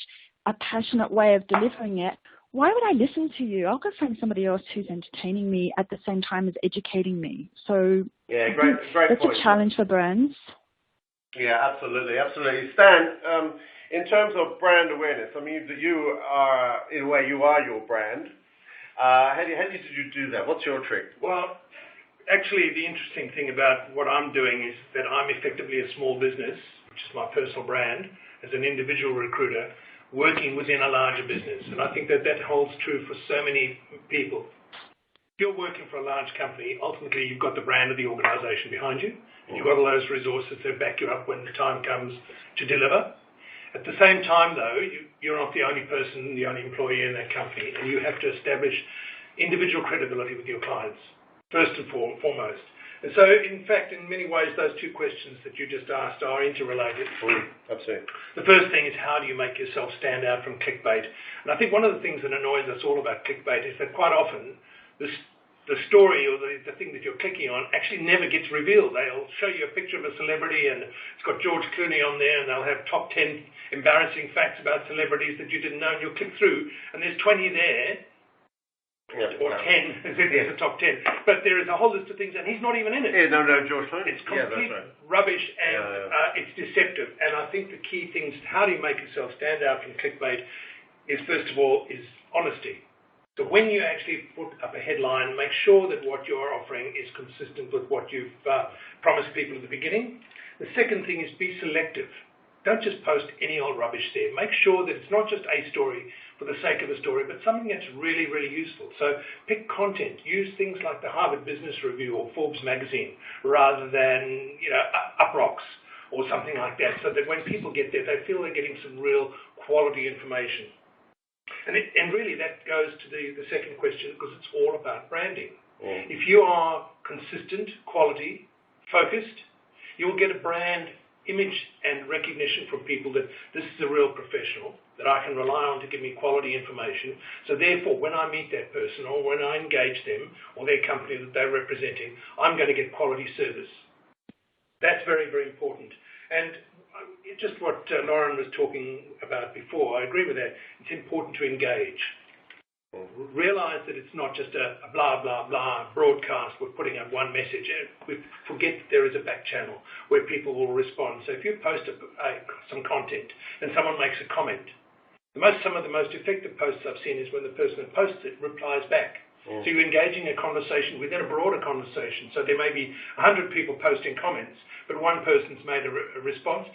a passionate way of delivering it, why would I listen to you? I'll go find somebody else who's entertaining me at the same time as educating me. So yeah, great that's point. A challenge for brands. Yeah, absolutely. Stan, in terms of brand awareness, I mean, you are, in a way, you are your brand. How did you do that? What's your trick? Well, actually, the interesting thing about what I'm doing is that I'm effectively a small business, which is my personal brand, as an individual recruiter, working within a larger business. And I think that holds true for so many people. If you're working for a large company, ultimately you've got the brand of the organisation behind you, and you've got all those resources that back you up when the time comes to deliver. At the same time, though, you're not the only person, the only employee in that company, and you have to establish individual credibility with your clients, first and foremost. And so, in fact, in many ways, those two questions that you just asked are interrelated. Absolutely. The first thing is, how do you make yourself stand out from clickbait? And I think one of the things that annoys us all about clickbait is that quite often the story or the thing that you're clicking on actually never gets revealed. They'll show you a picture of a celebrity and it's got George Clooney on there and they'll have top 10 embarrassing facts about celebrities that you didn't know, and you'll click through and there's 20 there, or 10, there's a top 10, but there is a whole list of things and he's not even in it. Yeah, no, George Clooney. It's complete rubbish and it's deceptive. And I think the key things, how do you make yourself stand out from clickbait, is first of all, is honesty. So when you actually put up a headline, make sure that what you're offering is consistent with what you've promised people at the beginning. The second thing is be selective. Don't just post any old rubbish there. Make sure that it's not just a story for the sake of a story, but something that's really, really useful. So pick content. Use things like the Harvard Business Review or Forbes magazine rather than, Uproxx or something like that, so that when people get there, they feel they're getting some real quality information. And really that goes to the second question, because it's all about branding. If you are consistent, quality, focused, you'll get a brand image and recognition from people that this is a real professional that I can rely on to give me quality information. So therefore, when I meet that person or when I engage them or their company that they're representing, I'm going to get quality service. That's very, very important. And just what Lauren was talking about before, I agree with that. It's important to engage. Realise that it's not just a blah, blah, blah broadcast. We're putting out one message. We forget that there is a back channel where people will respond. So if you post some content and someone makes a comment, some of the most effective posts I've seen is when the person that posts it replies back. So you're engaging a conversation within a broader conversation. So there may be 100 people posting comments, but one person's made a response.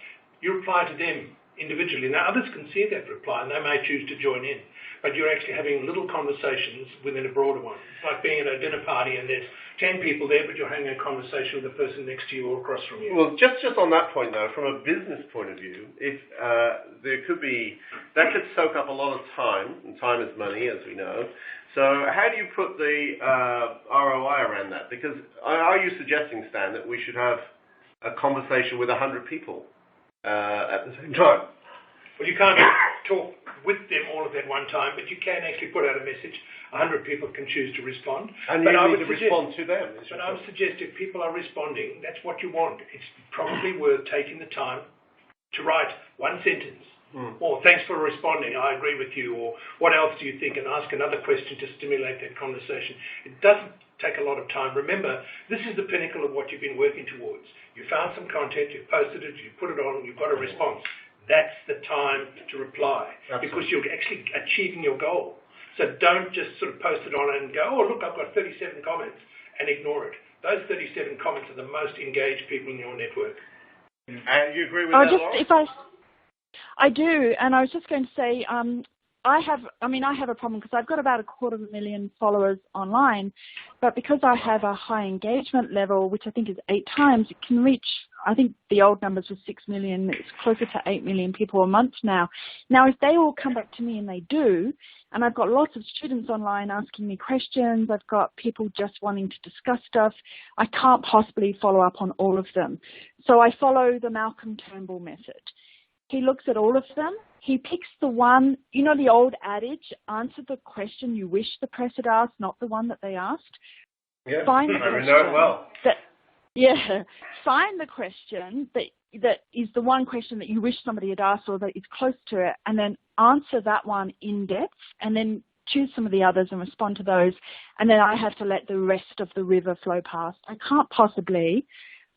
You reply to them individually. Now others can see that reply and they may choose to join in, but you're actually having little conversations within a broader one. It's like being at a dinner party and there's 10 people there, but you're having a conversation with the person next to you or across from you. Well, just on that point though, from a business point of view, if that could soak up a lot of time, and time is money, as we know. So how do you put the ROI around that? Because are you suggesting, Stan, that we should have a conversation with 100 people at the same time? Well, you can't talk with them all at that one time, but you can actually put out a message. 100 people can choose to respond. And you need to respond to them. But I would suggest if people are responding, that's what you want. It's probably worth taking the time to write one sentence. Or thanks for responding, I agree with you, or what else do you think, and ask another question to stimulate that conversation. It doesn't take a lot of time. Remember, this is the pinnacle of what you've been working towards. You found some content, you've posted it, you put it on, you've got a response. That's the time to reply. Absolutely. Because you're actually achieving your goal. So don't just sort of post it on and go, oh, look, I've got 37 comments, and ignore it. Those 37 comments are the most engaged people in your network. And you agree with that, Laura? I do, and I was just going to say, I have a problem because I've got about 250,000 followers online, but because I have a high engagement level, which I think is 8 times, it can reach, I think the old numbers were 6 million, it's closer to 8 million people a month now. Now, if they all come back to me, and they do, and I've got lots of students online asking me questions, I've got people just wanting to discuss stuff, I can't possibly follow up on all of them. So I follow the Malcolm Turnbull method. He looks at all of them. He picks the one, you know the old adage, answer the question you wish the press had asked, not the one that they asked. Yeah, Find the I question know it well. Find the question that is the one question that you wish somebody had asked or that is close to it, and then answer that one in depth, and then choose some of the others and respond to those, and then I have to let the rest of the river flow past. I can't possibly,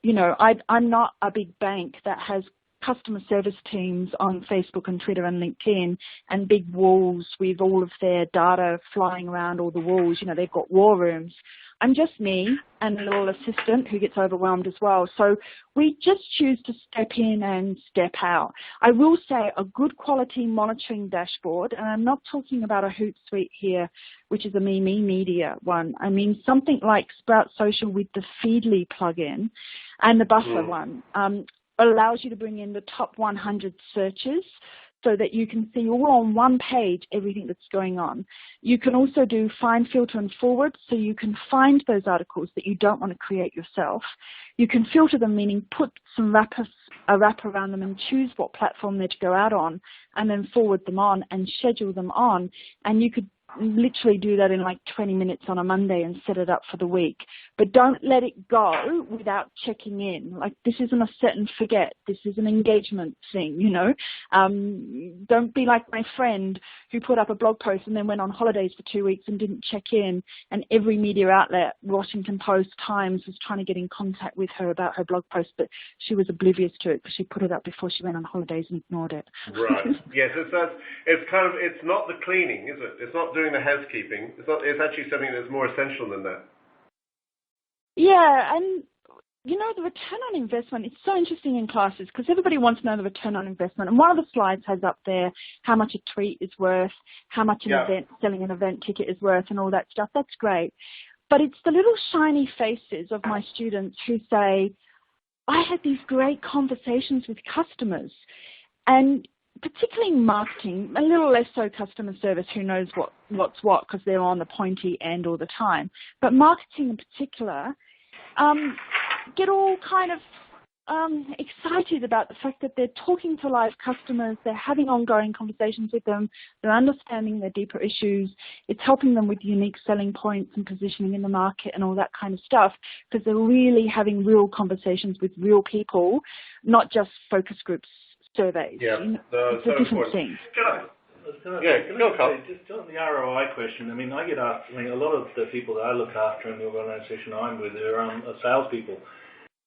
I'm not a big bank that has customer service teams on Facebook and Twitter and LinkedIn and big walls with all of their data flying around all the walls. They've got war rooms. I'm just me and a little assistant who gets overwhelmed as well. So we just choose to step in and step out. I will say a good quality monitoring dashboard, and I'm not talking about a Hootsuite here, which is a Me Media one. I mean something like Sprout Social with the Feedly plugin and the Buffer one. Allows you to bring in the top 100 searches so that you can see all on one page everything that's going on. You can also do find, filter, and forward, so you can find those articles that you don't want to create yourself. You can filter them, meaning put a wrap around them and choose what platform they're to go out on, and then forward them on and schedule them on. And you could literally do that in like 20 minutes on a Monday and set it up for the week. But don't let it go without checking in. Like, this isn't a set and forget. This is an engagement thing, Don't be like my friend who put up a blog post and then went on holidays for 2 weeks and didn't check in, and every media outlet, Washington Post, Times, was trying to get in contact with her about her blog post, but she was oblivious to it because she put it up before she went on holidays and ignored it. Right. Yes, it's not the cleaning, is it? It's not doing the housekeeping. It's actually something that's more essential than that. Yeah, and the return on investment, it's so interesting in classes because everybody wants to know the return on investment. And one of the slides has up there how much a tweet is worth, how much selling an event ticket is worth, and all that stuff. That's great. But it's the little shiny faces of my students who say, I had these great conversations with customers. And particularly marketing, a little less so customer service, who knows what's what because they're on the pointy end all the time. But marketing in particular, get all kind of excited about the fact that they're talking to live customers, they're having ongoing conversations with them, they're understanding their deeper issues, it's helping them with unique selling points and positioning in the market and all that kind of stuff, because they're really having real conversations with real people, not just focus groups, surveys. Yeah, it's a different thing. Just on the ROI question, I mean, I get asked, a lot of the people that I look after in the organisation I'm with are salespeople.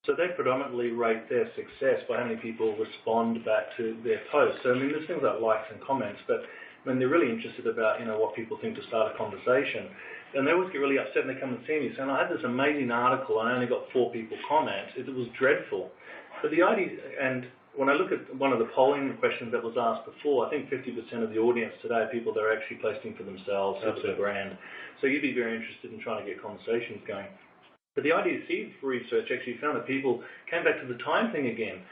So they predominantly rate their success by how many people respond back to their posts. So, I mean, there's things like likes and comments, but they're really interested about, what people think to start a conversation. And they always get really upset when they come and see me saying, I had this amazing article, I only got 4 people comment. It was dreadful. But the idea, and when I look at one of the polling questions that was asked before, I think 50% of the audience today are people that are actually posting for themselves, for their brand. So you'd be very interested in trying to get conversations going. But the IDC research actually found that people came back to the time thing again.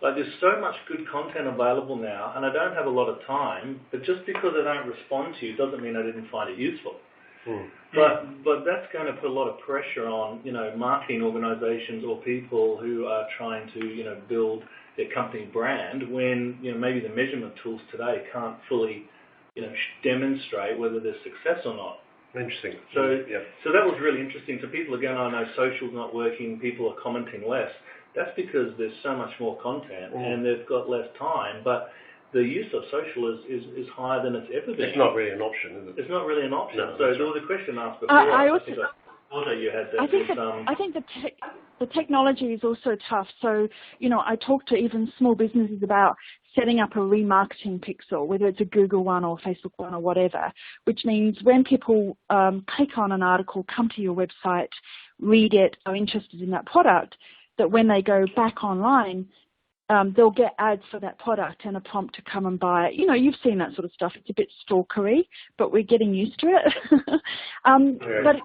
Like, there's so much good content available now, and I don't have a lot of time, but just because I don't respond to you doesn't mean I didn't find it useful. But that's going to put a lot of pressure on, marketing organisations or people who are trying to, build their company brand when, maybe the measurement tools today can't fully, demonstrate whether there's success or not. Interesting. So that was really interesting. So people are going, oh no, social's not working, people are commenting less. That's because there's so much more content and they've got less time, but the use of social is higher than it's ever been. It's not really an option, is it? It's not really an option. No, so there was a question asked before. I think the technology is also tough. So, I talk to even small businesses about setting up a remarketing pixel, whether it's a Google one or Facebook one or whatever, which means when people click on an article, come to your website, read it, are interested in that product, that when they go back online, they'll get ads for that product and a prompt to come and buy it. You've seen that sort of stuff. It's a bit stalkery, but we're getting used to it. But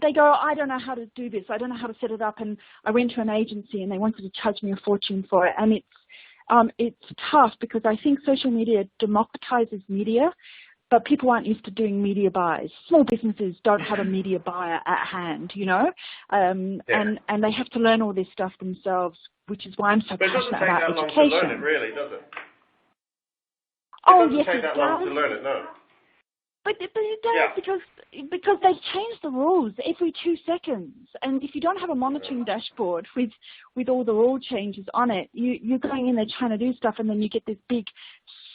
they go, I don't know how to do this. I don't know how to set it up. And I went to an agency and they wanted to charge me a fortune for it. And it's tough because I think social media democratizes media, but people aren't used to doing media buys. Small businesses don't have a media buyer at hand, and they have to learn all this stuff themselves, which is why I'm so passionate about education. But it doesn't take that long to learn it, really, does it? It doesn't take that long to learn it, no. But it does because they change the rules every 2 seconds, and if you don't have a monitoring dashboard with all the rule changes on it, you're going in there trying to do stuff, and then you get this big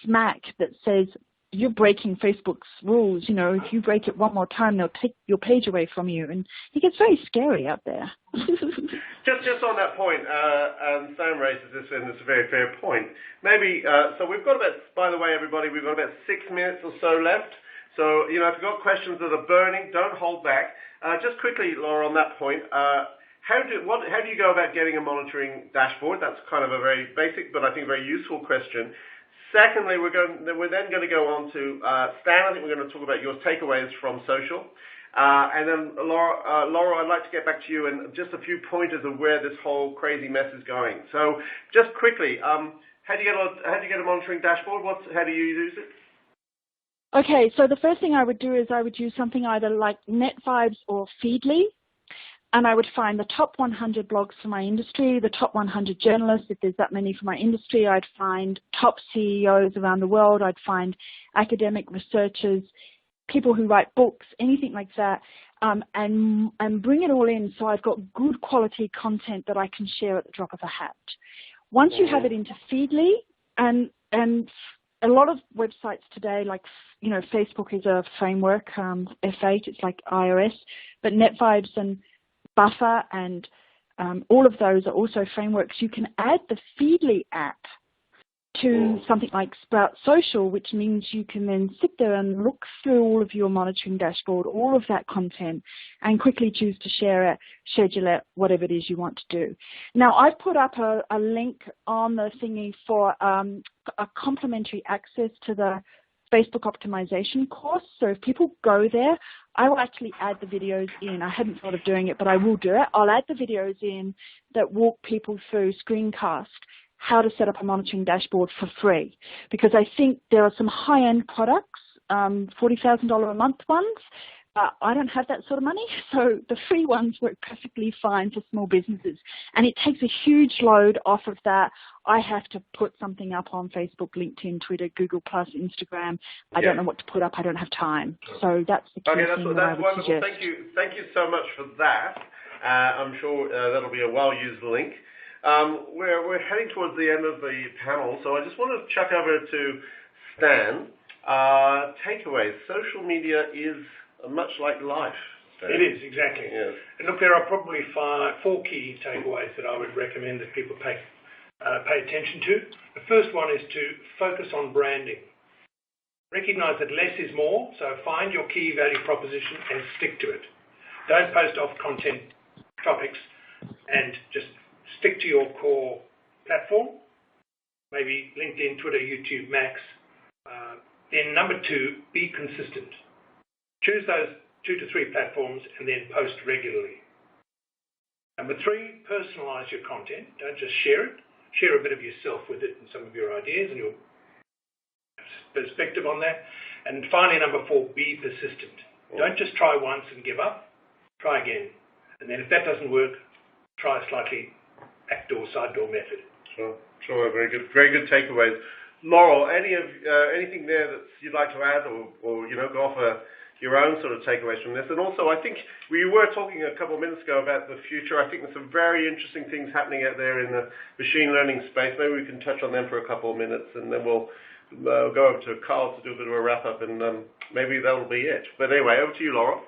smack that says you're breaking Facebook's rules. If you break it one more time, they'll take your page away from you, and it gets very scary out there. Just on that point, and Sam raises this, and it's a very fair point. Maybe so we've got about, by the way, everybody, we've got about 6 minutes or so left. So, if you've got questions that are burning, don't hold back. Just quickly, Laura, on that point, how do you go about getting a monitoring dashboard? That's kind of a very basic, but I think very useful question. Secondly, we're then going to go on to Stan. I think we're going to talk about your takeaways from social. And then, Laura, I'd like to get back to you and just a few pointers of where this whole crazy mess is going. So, just quickly, how do you get a monitoring dashboard? How do you use it? Okay, so the first thing I would do is I would use something either like NetVibes or Feedly, and I would find the top 100 blogs for my industry, the top 100 journalists, if there's that many for my industry. I'd find top CEOs around the world. I'd find academic researchers, people who write books, anything like that, and bring it all in so I've got good quality content that I can share at the drop of a hat. Once you have it into Feedly, and a lot of websites today, like, Facebook is a framework, F8, it's like iOS, but NetVibes and Buffer and all of those are also frameworks. You can add the Feedly app to something like Sprout Social, which means you can then sit there and look through all of your monitoring dashboard, all of that content, and quickly choose to share it, schedule it, whatever it is you want to do. Now, I've put up a link on the thingy for a complimentary access to the Facebook optimization course. So if people go there, I will actually add the videos in. I hadn't thought of doing it, but I will do it. I'll add the videos in that walk people through screencast how to set up a monitoring dashboard for free, because I think there are some high-end products, $40,000 a month ones. I don't have that sort of money, so the free ones work perfectly fine for small businesses. And it takes a huge load off of that. I have to put something up on Facebook, LinkedIn, Twitter, Google+, Instagram. I don't know what to put up. I don't have time. So that's the key thing that I would wonderful. suggest. Thank you so much for that. I'm sure that'll be a well-used link. We're heading towards the end of the panel, so I just want to chuck over to Stan. Takeaways. Social media is much like life. Stan. It is, exactly. Yes. And look, there are probably four key takeaways that I would recommend that people pay attention to. The first one is to focus on branding. Recognize that less is more, so find your key value proposition and stick to it. Don't post off content topics and just stick to your core platform, maybe LinkedIn, Twitter, YouTube, Max. Then number two, be consistent. Choose those 2 to 3 platforms and then post regularly. Number three, personalize your content. Don't just share it. Share a bit of yourself with it and some of your ideas and your perspective on that. And finally, number four, be persistent. Don't just try once and give up. Try again. And then if that doesn't work, try a slightly backdoor, side door method. Sure. Very good takeaways. Laurel, anything there that you'd like to add, or go off your own sort of takeaways from this? And also, I think we were talking a couple of minutes ago about the future. I think there's some very interesting things happening out there in the machine learning space. Maybe we can touch on them for a couple of minutes, and then we'll go over to Carl to do a bit of a wrap up, and maybe that'll be it. But anyway, over to you, Laurel.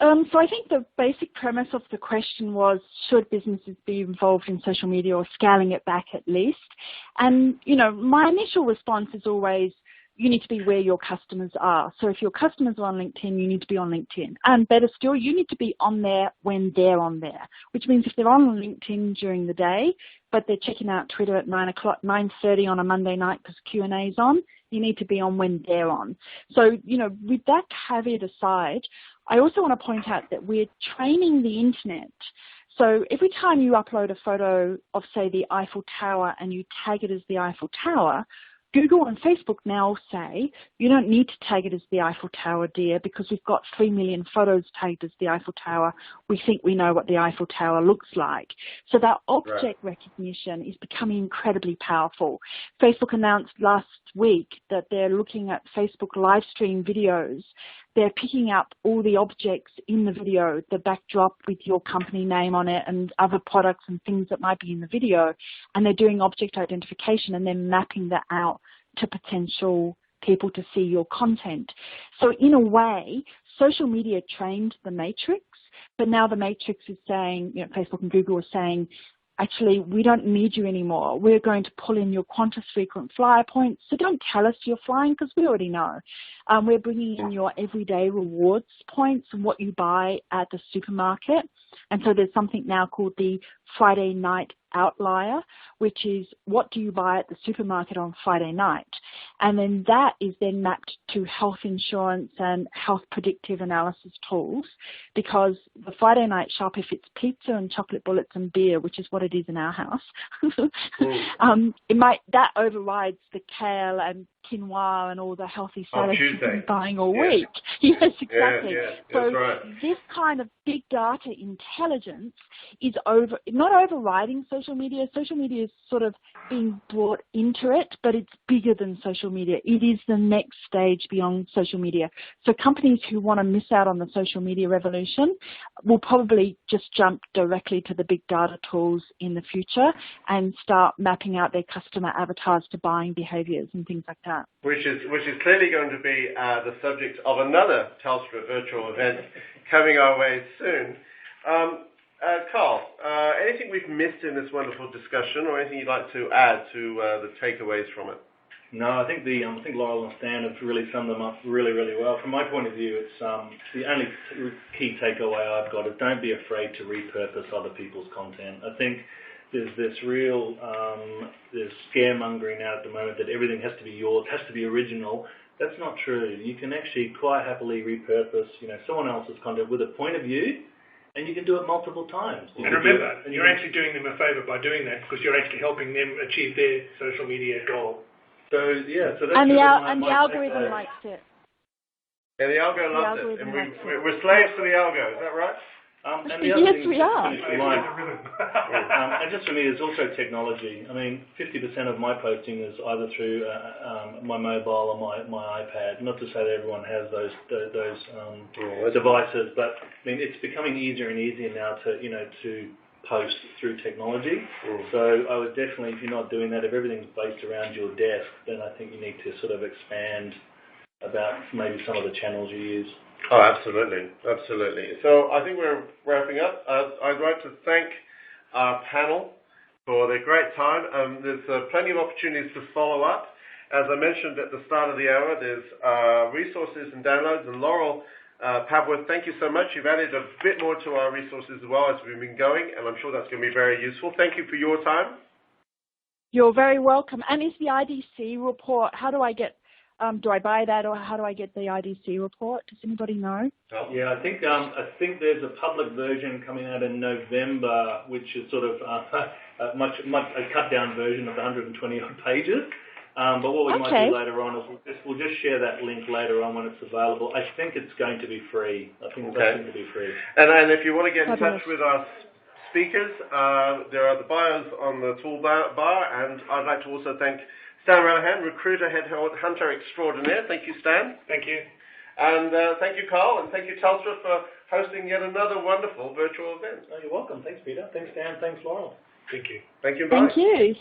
So I think the basic premise of the question was, should businesses be involved in social media or scaling it back at least? And, my initial response is always, you need to be where your customers are. So if your customers are on LinkedIn, you need to be on LinkedIn. And better still, you need to be on there when they're on there, which means if they're on LinkedIn during the day, but they're checking out Twitter at 9:30 on a Monday night because Q&A is on, you need to be on when they're on. So, with that caveat aside, I also want to point out that we're training the internet. So every time you upload a photo of, say, the Eiffel Tower and you tag it as the Eiffel Tower, Google and Facebook now say, you don't need to tag it as the Eiffel Tower, dear, because we've got 3 million photos tagged as the Eiffel Tower. We think we know what the Eiffel Tower looks like. So that object recognition is becoming incredibly powerful. Facebook announced last week that they're looking at Facebook live stream videos. They're picking up all the objects in the video, the backdrop with your company name on it and other products and things that might be in the video, and they're doing object identification and then mapping that out to potential people to see your content. So in a way, social media trained the matrix, but now the matrix is saying, Facebook and Google are saying, actually, we don't need you anymore. We're going to pull in your Qantas frequent flyer points, so don't tell us you're flying because we already know. We're bringing in your everyday rewards points and what you buy at the supermarket. And so there's something now called the Friday night outlier, which is what do you buy at the supermarket on Friday night? And then that is then mapped to health insurance and health predictive analysis tools, because the Friday night shop, if it's pizza and chocolate bullets and beer, which is what it is in our house, that overrides the kale and quinoa and all the healthy salads you've been buying all week. Yes, exactly. So this kind of big data intelligence is not overriding social media. Social media is sort of being brought into it, but it's bigger than social media. It is the next stage beyond social media. So companies who want to miss out on the social media revolution will probably just jump directly to the big data tools in the future and start mapping out their customer avatars to buying behaviors and things like that. Which is clearly going to be the subject of another Telstra virtual event coming our way soon. Carl, anything we've missed in this wonderful discussion, or anything you'd like to add to the takeaways from it? No, I think Laurel and Stan have really summed them up really, really well. From my point of view, it's the only key takeaway I've got is don't be afraid to repurpose other people's content. I think there's this real there's scaremongering now at the moment that everything has to be yours, has to be original. That's not true. You can actually quite happily repurpose, someone else's content with a point of view And you can do it multiple times. And remember, you're actually doing them a favour by doing that because you're actually helping them achieve their social media goal. So yeah, so that's and the algorithm likes it. Yeah, the algo loves it, and we're slaves to the algo. Is that right? And the other Yes, thing, we are. And just for me, there's also technology. I mean, 50% of my posting is either through my mobile or my iPad. Not to say that everyone has those devices, but I mean, it's becoming easier and easier now to post through technology. So I would definitely, if you're not doing that, if everything's based around your desk, then I think you need to sort of expand about maybe some of the channels you use. Oh, absolutely, absolutely. So I think we're wrapping up. I'd like to thank our panel for their great time. There's plenty of opportunities to follow up. As I mentioned at the start of the hour, there's resources and downloads. And Laurel Pavworth, thank you so much. You've added a bit more to our resources as well as we've been going, and I'm sure that's going to be very useful. Thank you for your time. You're very welcome. And is the IDC report, how do I get, do I buy that, or how do I get the IDC report? Does anybody know? Yeah, I think there's a public version coming out in November, which is sort of a cut down version of 120 odd pages. But what we might do later on is we'll just share that link later on when it's available. I think it's going to be free. I think it's going to be free. And if you want to get in touch with our speakers, there are the bios on the toolbar, and I'd like to also thank Stan Ranahan, recruiter, headhunter extraordinaire. Thank you, Stan. Thank you. And thank you, Carl, and thank you, Telstra, for hosting yet another wonderful virtual event. Oh, you're welcome. Thanks, Peter. Thanks, Dan. Thanks, Laurel. Thank you. Thank you. Bye. Thank you.